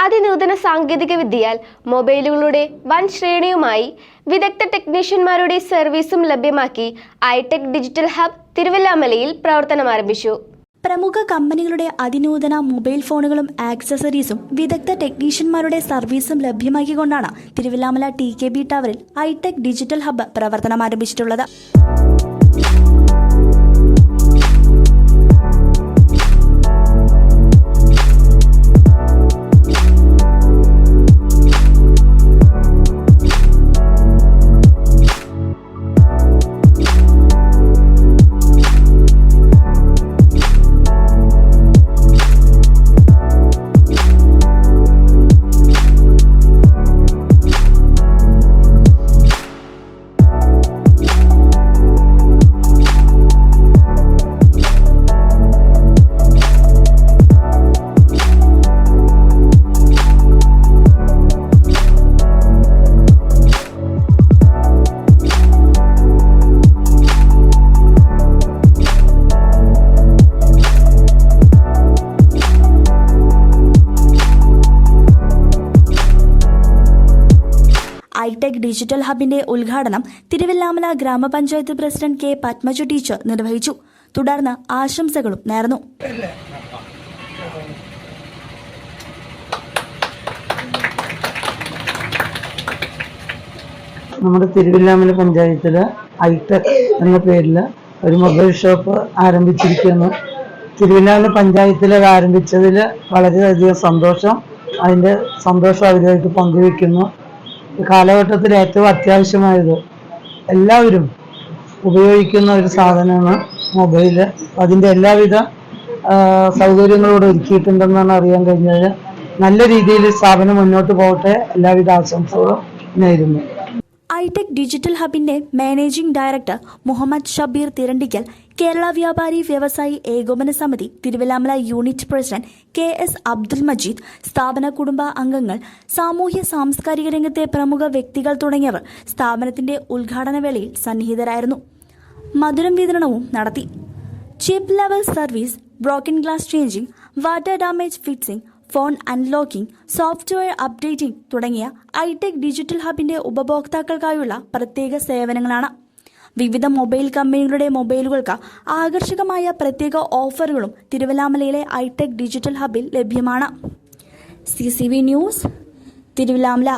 അതിനൂതന സാങ്കേതിക വിദ്യയാൽ മൊബൈലുകളുടെ വൻ ശ്രേണിയുമായി വിദഗ്ധ ടെക്നീഷ്യന്മാരുടെ സർവീസും ലഭ്യമാക്കി ഐടെക് ഡിജിറ്റൽ ഹബ് തിരുവല്ലാമലയിൽ പ്രവർത്തനം ആരംഭിച്ചു. പ്രമുഖ കമ്പനികളുടെ അതിനൂതന മൊബൈൽ ഫോണുകളും ആക്സസറീസും വിദഗ്ധ ടെക്നീഷ്യന്മാരുടെ സർവീസും ലഭ്യമാക്കിക്കൊണ്ടാണ് തിരുവല്ലാമല TKB ടവറിൽ ഐടെക് ഡിജിറ്റൽ ഹബ്ബ് പ്രവർത്തനം ആരംഭിച്ചിട്ടുള്ളത്. ഐടെക് ഡിജിറ്റൽ ഹബിന്റെ ഉദ്ഘാടനം തിരുവല്ലാമല ഗ്രാമപഞ്ചായത്ത് പ്രസിഡന്റ് K. പത്മജ ടീച്ചർ നിർവഹിച്ചു. തുടർന്ന് ആശംസകളും നേർന്നു. നമ്മുടെ തിരുവല്ലാമല പഞ്ചായത്തില് ഐടെക് എന്ന പേരിൽ ഒരു മൊബൈൽ ഷോപ്പ് ആരംഭിച്ചിരിക്കുന്നു. തിരുവല്ലാമല പഞ്ചായത്തിൽ ആരംഭിച്ചതിൽ വളരെയധികം സന്തോഷം. അതിൻ്റെ സന്തോഷം അവരുമായിട്ട് പങ്കുവെക്കുന്നു. കാലഘട്ടത്തിൽ ഏറ്റവും അത്യാവശ്യമായത് എല്ലാവരും ഉപയോഗിക്കുന്ന ഒരു സാധനമാണ് മൊബൈല്. അതിൻ്റെ എല്ലാവിധ സൗകര്യങ്ങളോട് ഒരുക്കിയിട്ടുണ്ടെന്നാണ് അറിയാൻ കഴിഞ്ഞത്. നല്ല രീതിയിൽ സ്ഥാപനം മുന്നോട്ട് പോകട്ടെ. എല്ലാവിധ ആശംസകളും നേരുന്നു. ഐടെക് ഡിജിറ്റൽ ഹബിന്റെ managing director Muhammad Shabeer Thirandikkal, Kerala Vyapari Vyavasayi Ekopana Samithi Thiruvallamala unit president KS Abdul Majeed, സ്ഥാപന കുടുംബ അംഗങ്ങൾ, സാമൂഹ്യ സാംസ്കാരിക രംഗത്തെ പ്രമുഖ വ്യക്തികൾ തുടങ്ങിയവർ സ്ഥാപനത്തിന്റെ ഉദ്ഘാടന വേളയിൽ സന്നിഹിതരായിരുന്നു. മധുരം വിതരണവും നടത്തി. Chip level service, broken glass changing, water damage fixing, phone unlocking, software updating തുടങ്ങിയ ഐടെക് ഡിജിറ്റൽ ഹബിന്റെ ഉപഭോക്താക്കൾക്കായുള്ള പ്രത്യേക സേവനങ്ങളാണ്. വിവിധ മൊബൈൽ കമ്പനികളുടെ മൊബൈലുകൾക്ക് ആകർഷകമായ പ്രത്യേക ഓഫറുകളും തിരുവല്ലാമലയിലെ ഐടെക് ഡിജിറ്റൽ ഹബിൽ ലഭ്യമാണ്. CCV news, Thiruvallamala.